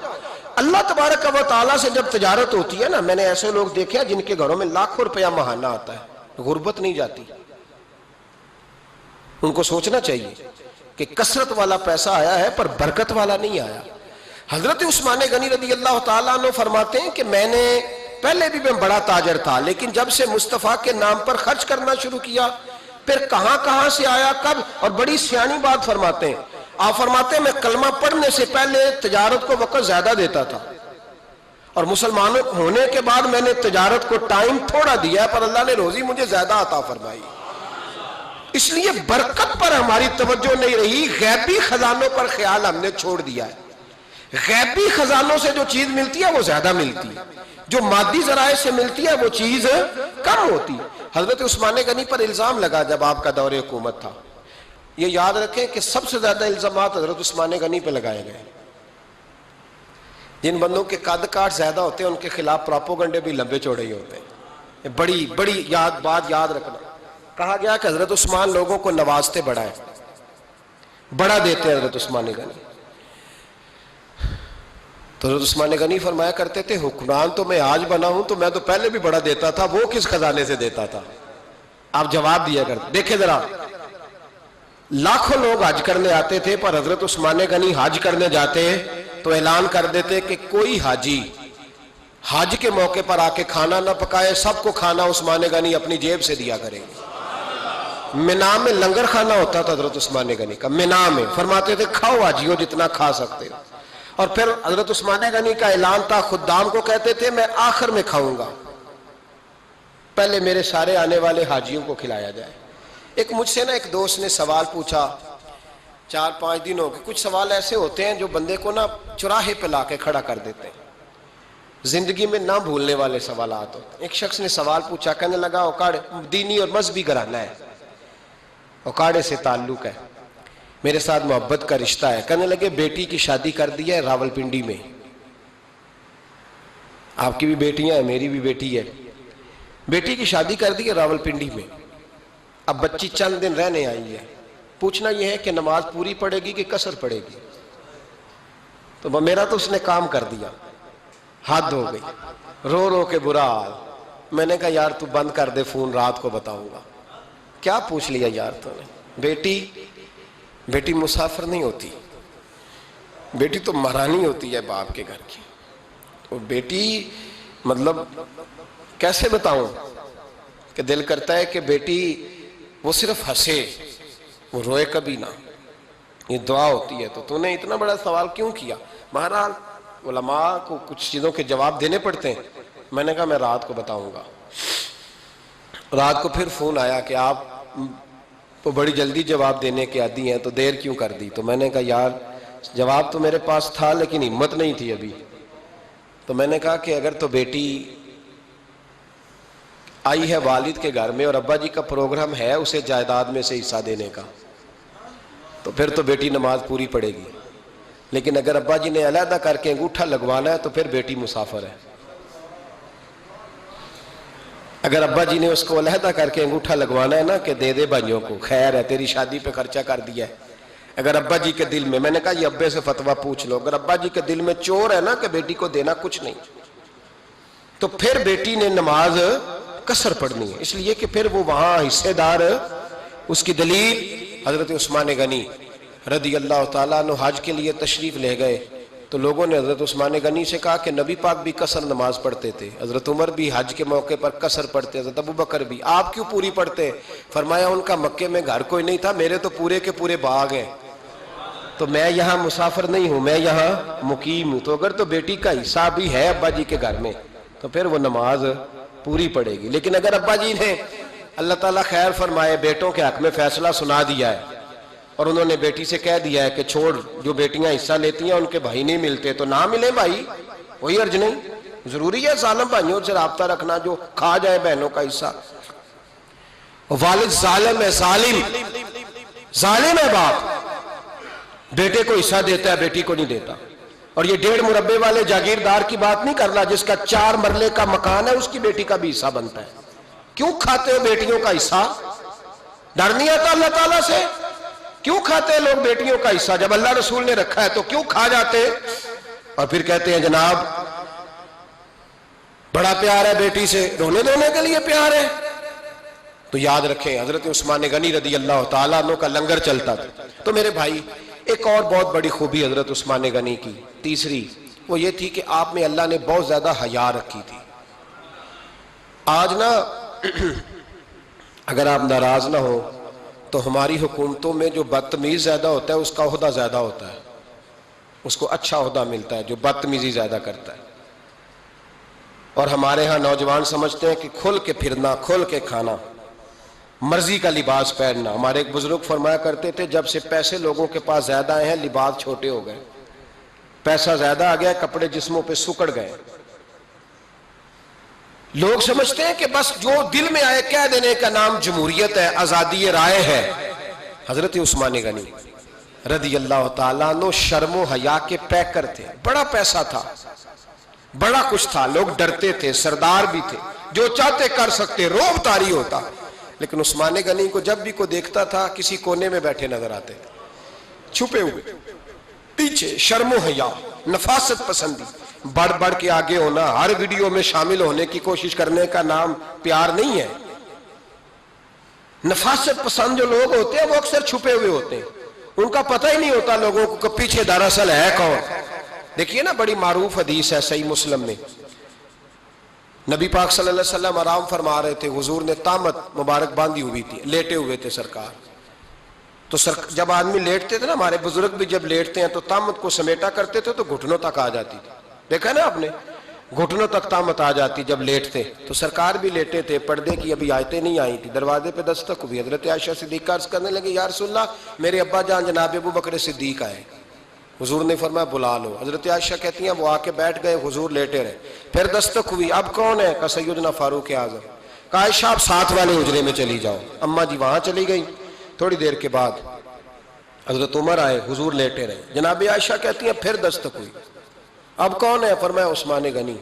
اللہ تبارک و تعالیٰ سے جب تجارت ہوتی ہے نا، میں نے ایسے لوگ دیکھے ہیں جن کے گھروں میں لاکھوں روپیہ ماہانہ آتا ہے، غربت نہیں جاتی. ان کو سوچنا چاہیے کہ کثرت والا پیسہ آیا ہے پر برکت والا نہیں آیا. حضرت عثمان غنی رضی اللہ تعالیٰ عنہ فرماتے ہیں کہ پہلے بھی میں بڑا تاجر تھا، لیکن جب سے مصطفیٰ کے نام پر خرچ کرنا شروع کیا، پھر کہاں سے آیا کب. اور بڑی سیانی بات فرماتے ہیں. آپ فرماتے ہیں میں کلمہ پڑھنے سے پہلے تجارت کو وقت زیادہ دیتا تھا، اور مسلمان ہونے کے بعد میں نے تجارت کو ٹائم تھوڑا دیا ہے، پر اللہ نے روزی مجھے زیادہ عطا فرمائی. اس لیے برکت پر ہماری توجہ نہیں رہی، غیبی خزانوں پر خیال ہم نے چھوڑ دیا ہے. غیبی خزانوں سے جو چیز ملتی ہے وہ زیادہ ملتی ہے، جو مادی ذرائع سے ملتی ہے وہ چیز کم ہوتی. حضرت عثمان غنی پر الزام لگا جب آپ کا دور حکومت تھا. یہ یاد رکھیں کہ سب سے زیادہ الزامات حضرت عثمان غنی پہ لگائے گئے. جن بندوں کے قد کاٹ زیادہ ہوتے ہیں ان کے خلاف پراپوگنڈے بھی لمبے چوڑے ہی ہوتے ہیں. بڑی بات یاد رکھنا. کہا گیا کہ حضرت عثمان لوگوں کو نوازتے بڑا دیتے حضرت عثمان غنی. تو حضرت عثمان غنی فرمایا کرتے تھے حکمران تو میں آج بنا ہوں تو میں تو پہلے بھی بڑا دیتا تھا، وہ کس خزانے سے دیتا تھا؟ آپ جواب دیا کرتے. دیکھیں ذرا، لاکھوں لوگ حج کرنے آتے تھے، پر حضرت عثمان غنی حج کرنے جاتے تو اعلان کر دیتے کہ کوئی حاجی حج کے موقع پر آ کے کھانا نہ پکائے، سب کو کھانا عثمان غنی اپنی جیب سے دیا کریں گے. مینا میں لنگر کھانا ہوتا تھا حضرت عثمان غنی کا، مینا میں. فرماتے تھے کھاؤ حاجیو جتنا کھا سکتے. اور پھر حضرت عثمان غنی کا اعلان تھا، خدام کو کہتے تھے میں آخر میں کھاؤں گا، پہلے میرے سارے آنے والے حاجیوں کو کھلایا جائے. مجھ سے ایک دوست نے سوال پوچھا 4-5 دن ہو گئے. کچھ سوال ایسے ہوتے ہیں جو بندے کو چوراہے پہ لا کے کھڑا کر دیتے ہیں، زندگی میں نہ بھولنے والے سوالات ہوتے ہیں. ایک شخص نے سوال پوچھا، کہنے لگا اوکاڑے دینی اور مذہبی گھرانہ ہے، اوکاڑے سے تعلق ہے، میرے ساتھ محبت کا رشتہ ہے. کہنے لگے بیٹی کی شادی کر دی ہے راولپنڈی میں. آپ کی بھی بیٹیاں ہیں، میری بھی بیٹی ہے. بیٹی کی شادی کر دی ہے راولپنڈی میں. اب بچی چند دن رہنے آئی ہے. پوچھنا یہ ہے کہ نماز پوری پڑے گی کہ قصر پڑے گی؟ تو میرا تو اس نے کام کر دیا، حد ہو گئی. رو کے برا حال. میں نے کہا یار تو بند کر دے فون، رات کو بتاؤں گا. کیا پوچھ لیا یار تو نے؟ بیٹی مسافر نہیں ہوتی، بیٹی تو مہرانی ہوتی ہے باپ کے گھر کی. تو بیٹی مطلب کیسے بتاؤں کہ دل کرتا ہے کہ بیٹی وہ صرف ہنسے، وہ روئے کبھی نہ. یہ دعا ہوتی ہے. تو نے اتنا بڑا سوال کیوں کیا؟ بہرحال علماء کو کچھ چیزوں کے جواب دینے پڑتے ہیں. میں نے کہا میں رات کو بتاؤں گا. رات کو پھر فون آیا کہ آپ تو بڑی جلدی جواب دینے کے عادی ہیں تو دیر کیوں کر دی؟ تو میں نے کہا یار جواب تو میرے پاس تھا لیکن ہمت نہیں تھی ابھی. تو میں نے کہا کہ اگر تو بیٹی آئی ہے والد کے گھر میں اور ابا جی کا پروگرام ہے اسے جائیداد میں سے حصہ دینے کا، تو پھر تو بیٹی نماز پوری پڑے گی. لیکن اگر ابا جی نے علیحدہ کر کے انگوٹھا لگوانا ہے تو پھر بیٹی مسافر ہے. اگر ابا جی نے اس کو علیحدہ کر کے انگوٹھا لگوانا ہے نا کہ دے دے بھائیوں کو، خیر ہے تیری شادی پہ خرچہ کر دیا ہے. اگر ابا جی کے دل میں نے کہا یہ ابے سے فتویٰ پوچھ لو، اگر ابا جی کے دل میں چور ہے نا کہ بیٹی کو دینا کچھ نہیں، تو پھر بیٹی نے نماز قصر پڑھنی ہے. اس لیے کہ پھر وہ وہاں حصے دار. اس کی دلیل حضرت عثمان غنی رضی اللہ تعالیٰ عنہ حج کے لیے تشریف لے گئے تو لوگوں نے حضرت عثمان غنی سے کہا کہ نبی پاک بھی قصر نماز پڑھتے تھے، حضرت عمر بھی حج کے موقع پر قصر پڑھتے، حضرت ابو بکر بھی، آپ کیوں پوری پڑھتے؟ فرمایا ان کا مکے میں گھر کوئی نہیں تھا، میرے تو پورے کے پورے باغ ہیں، تو میں یہاں مسافر نہیں ہوں، میں یہاں مقیم ہوں. تو اگر تو بیٹی کا حصہ بھی ہے ابا جی کے گھر میں تو پھر وہ نماز پوری پڑے گی. لیکن اگر ابا جی نے اللہ تعالیٰ خیر فرمائے بیٹوں کے حق میں فیصلہ سنا دیا ہے اور انہوں نے بیٹی سے کہہ دیا ہے کہ چھوڑ، جو بیٹیاں حصہ لیتی ہیں ان کے بھائی نہیں ملتے تو نہ ملے بھائی، کوئی عرض نہیں. ضروری ہے ظالم بھائیوں سے رابطہ رکھنا جو کھا جائے بہنوں کا حصہ. والد ظالم ہے، ظالم ہے باپ، بیٹے کو حصہ دیتا ہے بیٹی کو نہیں دیتا. اور یہ 1.5 مربے والے جاگیردار کی بات نہیں کر رہا جس کا 4 مرلے کا مکان ہے، اس کی بیٹی کا بھی حصہ بنتا ہے. کیوں کھاتے ہو بیٹیوں کا حصہ؟ ڈر نہیں آتا اللہ تعالیٰ سے؟ کیوں کھاتے ہیں لوگ بیٹیوں کا حصہ؟ جب اللہ رسول نے رکھا ہے تو کیوں کھا جاتے؟ اور پھر کہتے ہیں جناب بڑا پیار ہے بیٹی سے، رونے دھونے کے لیے پیار ہے۔ تو یاد رکھیں حضرت عثمان غنی رضی اللہ تعالیٰ عنہ کا لنگر چلتا تھا۔ تو میرے بھائی ایک اور بہت بڑی خوبی حضرت عثمان غنی کی تیسری وہ یہ تھی کہ آپ میں اللہ نے بہت زیادہ حیا رکھی تھی۔ آج نا اگر آپ ناراض نہ ہو تو ہماری حکومتوں میں جو بدتمیز زیادہ ہوتا ہے اس کا عہدہ زیادہ ہوتا ہے، اس کو اچھا عہدہ ملتا ہے جو بدتمیزی زیادہ کرتا ہے۔ اور ہمارے ہاں نوجوان سمجھتے ہیں کہ کھل کے پھرنا، کھل کے کھانا، مرضی کا لباس پہننا۔ ہمارے ایک بزرگ فرمایا کرتے تھے جب سے پیسے لوگوں کے پاس زیادہ آئے ہیں لباس چھوٹے ہو گئے، پیسہ زیادہ آ گیا کپڑے جسموں پہ سکڑ گئے۔ لوگ سمجھتے ہیں کہ بس جو دل میں آئے کہہ دینے کا نام جمہوریت ہے، آزادی رائے ہے۔ حضرت عثمان غنی رضی اللہ تعالیٰ عنہ شرم و حیا کے پیکر تھے، بڑا پیسہ تھا، بڑا کچھ تھا، لوگ ڈرتے تھے، سردار بھی تھے، جو چاہتے کر سکتے، روب طاری ہوتا۔ لیکن عثمان غنی کو جب بھی کوئی دیکھتا تھا کسی کونے میں بیٹھے نظر آتے تھے، چھپے ہوئے، پیچھے، شرم و حیا، نفاست پسندی، بڑھ بڑھ کے آگے ہونا، ہر ویڈیو میں شامل ہونے کی کوشش کرنے کا نام پیار نہیں ہے۔ نفاست پسند جو لوگ ہوتے ہیں وہ اکثر چھپے ہوئے ہوتے ہیں، ان کا پتہ ہی نہیں ہوتا لوگوں کو کہ پیچھے دراصل ہے کون۔ دیکھیے نا بڑی معروف حدیث ہے صحیح مسلم میں، نبی پاک صلی اللہ علیہ وسلم آرام فرما رہے تھے، حضور نے تامت مبارک باندھی ہوئی تھی، لیٹے ہوئے تھے سرکار۔ تو جب آدمی لیٹتے تھے نا، ہمارے بزرگ بھی جب لیٹتے ہیں تو تامت کو سمیٹا کرتے تھے تو گھٹنوں تک آ جاتی تھی، دیکھا نا آپ نے، گھٹنوں تک تامت آ جاتی جب لیٹتے۔ تو سرکار بھی لیٹے تھے، پردے کی ابھی آیتیں نہیں آئی تھی، دروازے پہ دستک ہوئی، حضرت عائشہ صدیقہ عرض کرنے لگے یا رسول اللہ میرے ابا جان جناب ابو بکر صدیق آئے۔ حضور نے فرمایا بلا لو۔ حضرت عائشہ کہتی ہیں وہ آ کے بیٹھ گئے، حضور لیٹے رہے، پھر دستک ہوئی، اب کون ہے؟ کہا سیدنا فاروق اعظم۔ کہا عائشہ آپ ساتھ والے حجرے میں چلی جاؤ۔ اماں جی وہاں چلی گئی۔ تھوڑی دیر کے بعد حضرت عمر آئے، حضور لیٹے رہے، جناب عائشہ کہتی ہیں پھر دستک ہوئی، اب کون ہے؟ فرمایا عثمان غنی۔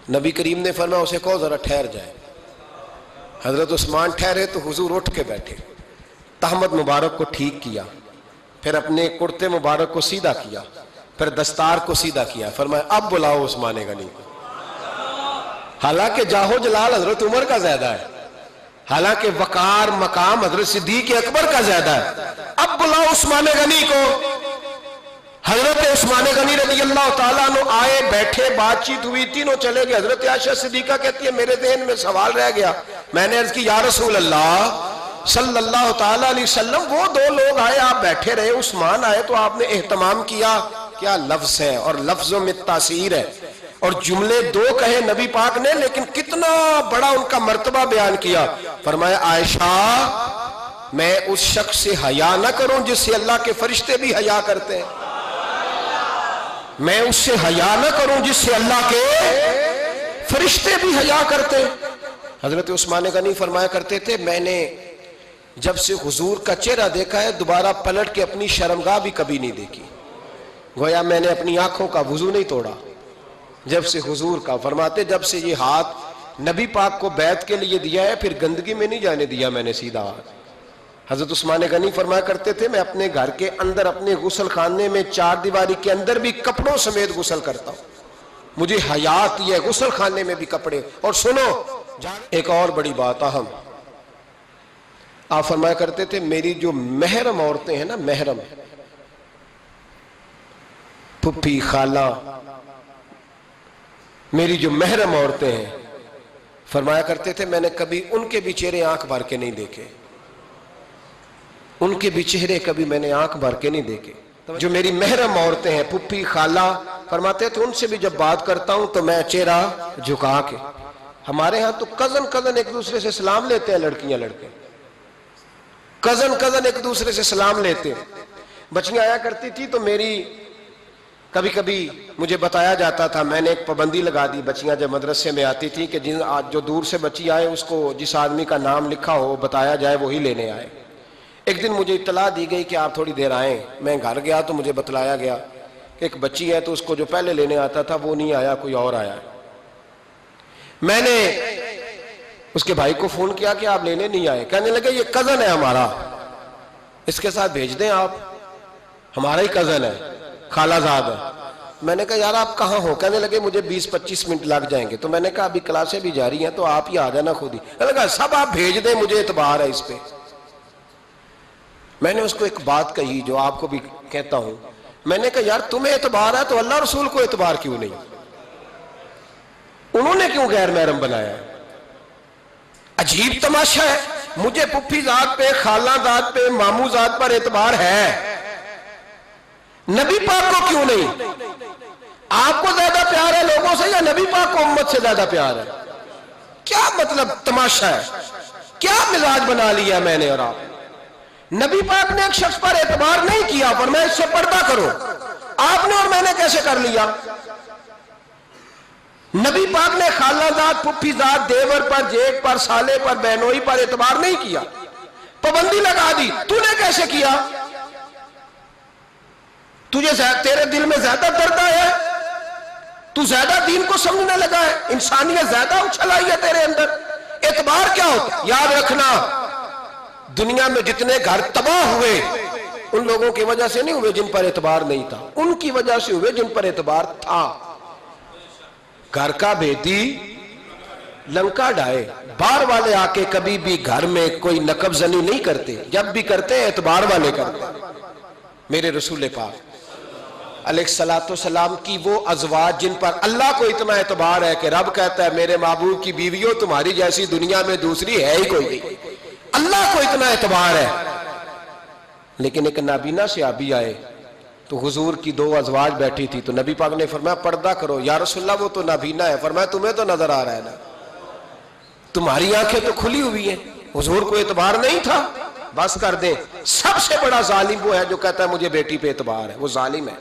نبی کریم نے فرمایا اسے کہو ذرا ٹھہر جائے۔ حضرت عثمان ٹھہرے تو حضور اٹھ کے بیٹھے، تہمت مبارک کو ٹھیک کیا، پھر اپنے کرتے مبارک کو سیدھا کیا، پھر دستار کو سیدھا کیا، فرمایا اب بلاؤ عثمان غنی کو۔ حالانکہ جاہو جلال حضرت عمر کا زیادہ ہے، حالانکہ وقار مقام حضرت صدیق اکبر کا زیادہ ہے، اب بلاؤ عثمان غنی کو۔ حضرت عثمان غنی رضی اللہ تعالیٰ عنہ آئے، بیٹھے، بات چیت ہوئی، تینوں چلے گئے۔ حضرت عائشہ صدیقہ کہتی ہے میرے ذہن میں سوال رہ گیا، میں نے عرض کی یا رسول اللہ صلی اللہ تعالیٰ علیہ وسلم وہ دو لوگ آئے، آپ بیٹھے رہے، عثمان آئے تو آپ نے اہتمام کیا، کیا لفظ ہے، اور لفظوں میں تاثیر ہے، اور جملے دو کہے نبی پاک نے لیکن کتنا بڑا ان کا مرتبہ بیان کیا۔ فرمایا عائشہ میں اس شخص سے حیا نہ کروں جس سے اللہ کے فرشتے بھی حیا کرتے ہیں، میں اس سے حیا نہ کروں جس سے اللہ کے فرشتے بھی حیا کرتے ہیں۔ حضرت عثمان غنی فرمایا کرتے تھے میں نے جب سے حضور کا چہرہ دیکھا ہے دوبارہ پلٹ کے اپنی شرمگاہ بھی کبھی نہیں دیکھی، گویا میں نے اپنی آنکھوں کا وضو نہیں توڑا جب سے حضور کا۔ فرماتے جب سے یہ ہاتھ نبی پاک کو بیعت کے لیے دیا ہے پھر گندگی میں نہیں جانے دیا میں نے سیدھا ہاتھ۔ حضرت عثمان غنی فرمایا کرتے تھے میں اپنے گھر کے اندر اپنے غسل خانے میں چار دیواری کے اندر بھی کپڑوں سمیت غسل کرتا ہوں، مجھے حیا آتی ہے غسل خانے میں بھی کپڑے۔ اور سنو ایک اور بڑی بات اہم، آپ فرمایا کرتے تھے میری جو محرم عورتیں ہیں نا، محرم پھپھی خالہ، میری جو محرم عورتیں ہیں، فرمایا کرتے تھے میں نے کبھی ان کے بھی چہرے آنکھ بھر کے نہیں دیکھے، ان کے بھی چہرے کبھی میں نے آنکھ بھر کے نہیں دیکھے۔ جو میری محرم عورتیں ہیں پھپھی خالہ، فرماتے تھے ان سے بھی جب بات کرتا ہوں تو میں چہرہ جھکا کے۔ ہمارے ہاں تو کزن ایک دوسرے سے سلام لیتے ہیں، لڑکیاں لڑکے کزن ایک دوسرے سے سلام لیتے ہیں۔ بچیاں آیا کرتی تھی تو میری کبھی کبھی مجھے بتایا جاتا تھا، میں نے ایک پابندی لگا دی، بچیاں جب مدرسے میں آتی تھی کہ جو دور سے بچی آئے اس کو جس آدمی کا نام لکھا ہو بتایا جائے وہی لینے آئے۔ ایک دن مجھے اطلاع دی گئی کہ آپ تھوڑی دیر آئیں، میں گھر گیا تو مجھے بتلایا گیا کہ ایک بچی ہے تو اس کو جو پہلے لینے آتا تھا وہ نہیں آیا، کوئی اور آیا۔ میں نے اس کے بھائی کو فون کیا کہ آپ لینے نہیں آئے. کہنے لگے یہ کزن ہے ہمارا, اس کے ساتھ بھیج دیں, آپ ہمارا ہی کزن ہے, خالہ زاد ہے. میں نے کہا یار آپ کہاں ہو؟ کہنے لگے مجھے 20-25 منٹ لگ جائیں گے. تو میں نے کہا ابھی کلاسیں بھی جاری ہیں تو آپ ہی آ جانا خود ہی. میں نے کہا سب آپ بھیج دیں, مجھے اعتبار ہے اس پہ. میں نے اس کو ایک بات کہی جو آپ کو بھی کہتا ہوں. میں نے کہا یار تمہیں اعتبار ہے تو اللہ رسول کو اعتبار کیوں نہیں؟ انہوں نے کیوں غیر محرم بنایا؟ عجیب تماشا ہے. مجھے پھپھی ذات پہ, خالہ ذات پہ, ماموں ذات پر اعتبار ہے, نبی پاک کو کیوں نہیں؟ آپ کو زیادہ پیار ہے لوگوں سے یا نبی پاک کو امت سے زیادہ پیار ہے؟ کیا مطلب تماشا ہے؟ کیا مزاج بنا لیا میں نے اور آپ؟ نبی پاک نے ایک شخص پر اعتبار نہیں کیا, فرمایا اس سے پردہ کرو. آپ نے اور میں نے کیسے کر لیا؟ نبی پاک نے خالہ ذات, پھپھی ذات, دیور پر, جیٹ پر, سالے پر, بہنوئی پر اعتبار نہیں کیا, پابندی لگا دی. تو نے کیسے کیا؟ تیرے دل میں زیادہ درد ہے, تو زیادہ دین کو سمجھنے لگا ہے, انسانیت زیادہ اچھل آئی ہے تیرے اندر. اعتبار کیا ہوتا؟ یاد رکھنا دنیا میں جتنے گھر تباہ ہوئے ان لوگوں کی وجہ سے نہیں ہوئے جن پر اعتبار نہیں تھا, ان کی وجہ سے ہوئے جن پر اعتبار تھا. گھر کا بیٹی لنکا ڈھائے, بار والے آ کے کبھی بھی گھر میں کوئی نقب زنی نہیں کرتے, جب بھی کرتے ہیں اعتبار والے کرتے. میرے رسول پاک علیہ السلام کی وہ ازواج جن پر اللہ کو اتنا اعتبار ہے کہ رب کہتا ہے میرے محبوب کی بیویوں تمہاری جیسی دنیا میں دوسری ہے ہی کوئی نہیں. اللہ کو اتنا اعتبار ہے. لیکن ایک نابینا سے آبی آئے تو حضور کی 2 ازواج بیٹھی تھی, تو نبی پاک نے فرمایا پردہ کرو. یا رسول اللہ وہ تو نابینا ہے. فرمایا تمہیں تو نظر آ رہا ہے نا, تمہاری آنکھیں تو کھلی ہوئی ہیں. حضور کو اعتبار نہیں تھا, بس کر دیں. سب سے بڑا ظالم وہ ہے جو کہتا ہے مجھے بیٹی پہ اعتبار ہے. وہ ظالم ہے,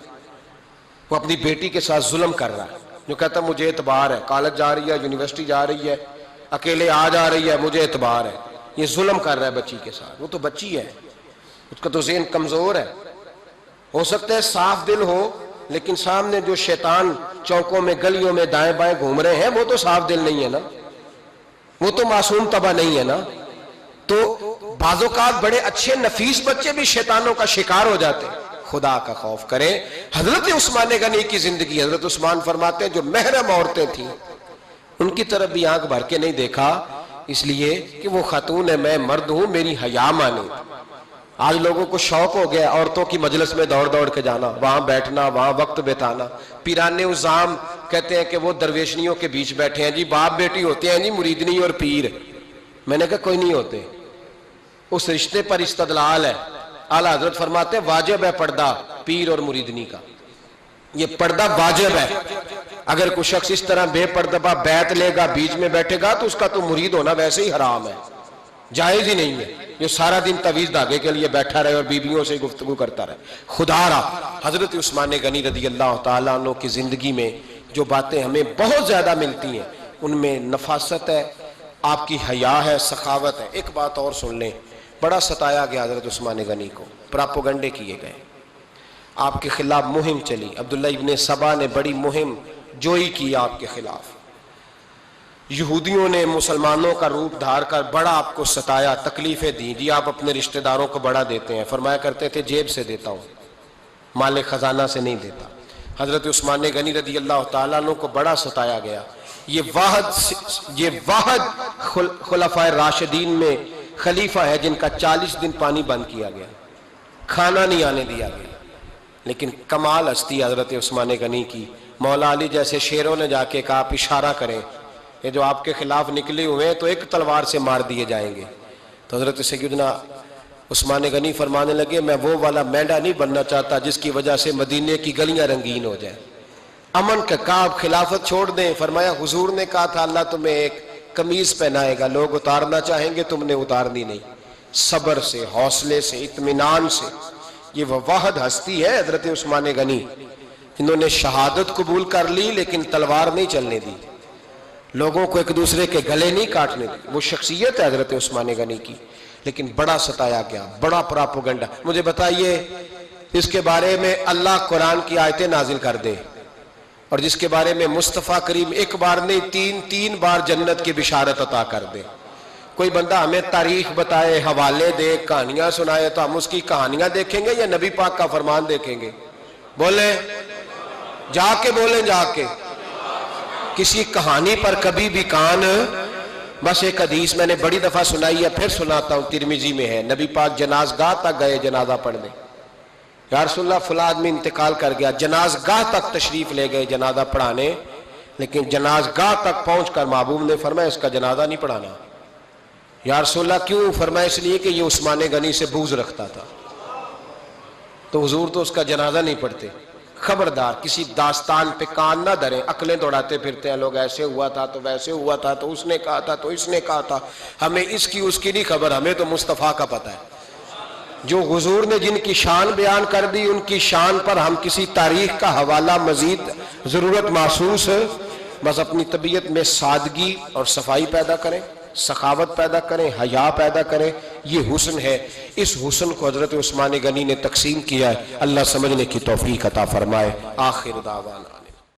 وہ اپنی بیٹی کے ساتھ ظلم کر رہا ہے. جو کہتا ہے مجھے اعتبار ہے, کالج جا رہی ہے, یونیورسٹی جا رہی ہے, اکیلے آ جا رہی ہے, مجھے اعتبار ہے. یہ ظلم کر رہا ہے بچی کے ساتھ. وہ تو بچی ہے, اس کا تو ذہن کمزور ہے. ہو سکتا ہے صاف دل ہو, لیکن سامنے جو شیطان چوکوں میں گلیوں میں دائیں بائیں گھوم رہے ہیں وہ تو صاف دل نہیں ہے نا, وہ تو معصوم طبع نہیں ہے نا. تو بعض اوقات بڑے اچھے نفیس بچے بھی شیطانوں کا شکار ہو جاتے ہیں. خدا کا خوف کریں. حضرت عثمان غنی کی زندگی, حضرت عثمان فرماتے ہیں جو محرم عورتیں تھیں ان کی طرف بھی آنکھ بھر کے نہیں دیکھا, اس لیے کہ وہ خاتون ہے, میں مرد ہوں, میری حیا مانے. آج لوگوں کو شوق ہو گیا عورتوں کی مجلس میں دوڑ دوڑ کے جانا, وہاں بیٹھنا, وہاں وقت بتانا. پیرانے عظام کہتے ہیں کہ وہ درویشنیوں کے بیچ بیٹھے ہیں جی, باپ بیٹی ہوتے ہیں جی, مریدنی اور پیر. میں نے کہا کوئی نہیں ہوتے, اس رشتے پر استدلال ہے. اعلیٰ حضرت فرماتے ہیں واجب ہے پردہ پیر اور مریدنی کا, یہ پردہ واجب ہے. اگر کوئی شخص اس طرح بے پردہ بیعت لے گا, بیچ میں بیٹھے گا, تو اس کا تو مرید ہونا ویسے ہی حرام ہے, جائز ہی نہیں ہے. جو سارا دن تویز دھاگے کے لیے بیٹھا رہے اور بیویوں سے گفتگو کرتا رہے. خدا را حضرت عثمان غنی رضی اللہ تعالیٰ عنہ کی زندگی میں جو باتیں ہمیں بہت زیادہ ملتی ہیں ان میں نفاست ہے, آپ کی حیا ہے, سخاوت ہے. ایک بات اور سن لیں, بڑا ستایا گیا حضرت عثمان غنی کو, پراپوگنڈے کیے گئے, آپ کے خلاف مہم چلی. عبداللہ ابن سبا نے بڑی مہم جوئی کی آپ کے خلاف. یہودیوں نے مسلمانوں کا روپ دھار کر بڑا آپ کو ستایا, تکلیفیں دیں. جی آپ اپنے رشتہ داروں کو بڑا دیتے ہیں, فرمایا کرتے تھے جیب سے دیتا ہوں, مال خزانہ سے نہیں دیتا. حضرت عثمان غنی رضی اللہ تعالیٰ عنہ کو بڑا ستایا گیا. یہ واحد خلفائے راشدین میں خلیفہ ہے جن کا 40 دن پانی بند کیا گیا, کھانا نہیں آنے دیا گیا. لیکن کمال ہستی حضرت عثمان غنی کی. مولا علی جیسے شیروں نے جا کے کہا آپ اشارہ کریں, یہ جو آپ کے خلاف نکلے ہوئے ہیں تو ایک تلوار سے مار دیے جائیں گے. تو حضرت سیدنا عثمان غنی فرمانے لگے میں وہ والا مینڈا نہیں بننا چاہتا جس کی وجہ سے مدینے کی گلیاں رنگین ہو جائیں. امن کا کہا آپ خلافت چھوڑ دیں. فرمایا حضور نے کہا تھا اللہ تمہیں ایک قمیض پہنائے گا, لوگ اتارنا چاہیں گے, تم نے اتارنی نہیں. صبر سے, حوصلے سے, اطمینان سے. یہ وہ واحد ہستی ہے حضرت عثمان غنی جنہوں نے شہادت قبول کر لی لیکن تلوار نہیں چلنے دی, لوگوں کو ایک دوسرے کے گلے نہیں کاٹنے دی. وہ شخصیت ہے حضرت عثمان غنی کی, لیکن بڑا ستایا گیا, بڑا پراپوگنڈا. مجھے بتائیے اس کے بارے میں اللہ قرآن کی آیتیں نازل کر دے اور جس کے بارے میں مصطفیٰ کریم ایک بار نہیں تین بار جنت کی بشارت عطا کر دے. کوئی بندہ ہمیں تاریخ بتائے، حوالے دے، کہانیاں سنائے تو ہم اس کی کہانیاں دیکھیں گے یا نبی پاک کا فرمان دیکھیں گے؟ بولیں، جا کے بولیں، جا کے۔ کسی کہانی پر کبھی بھی کان، بس ایک حدیث میں نے بڑی دفعہ سنائی ہے، پھر سناتا ہوں، ترمذی میں ہے، نبی پاک جنازگاہ تک گئے جنازہ پڑھنے، یا رسول اللہ فلاں آدمی انتقال کر گیا، جنازگاہ تک تشریف لے گئے جنازہ پڑھانے، لیکن جنازگاہ تک پہنچ کر محبوب نے فرمایا اس کا جنازہ نہیں پڑھانا۔ یا رسول اللہ کیوں؟ فرمایا اس لیے کہ یہ عثمان غنی سے بغض رکھتا تھا، تو حضور تو اس کا جنازہ نہیں پڑھتے۔ خبردار کسی داستان پہ کان نہ دھریں، عقلیں دوڑاتے پھرتے ہیں لوگ، ایسے ہوا تھا تو ویسے ہوا تھا تو اس نے کہا تھا تو اس نے کہا تھا، ہمیں اس کی اس کی نہیں خبر، ہمیں تو مصطفیٰ کا پتہ ہے۔ جو حضور نے جن کی شان بیان کر دی، ان کی شان پر ہم کسی تاریخ کا حوالہ مزید ضرورت محسوس ہے، بس اپنی طبیعت میں سادگی اور صفائی پیدا کریں، سخاوت پیدا کریں، حیا پیدا کریں، یہ حسن ہے۔ اس حسن کو حضرت عثمان غنی نے تقسیم کیا ہے، اللہ سمجھنے کی توفیق عطا فرمائے۔ آخر دعوانا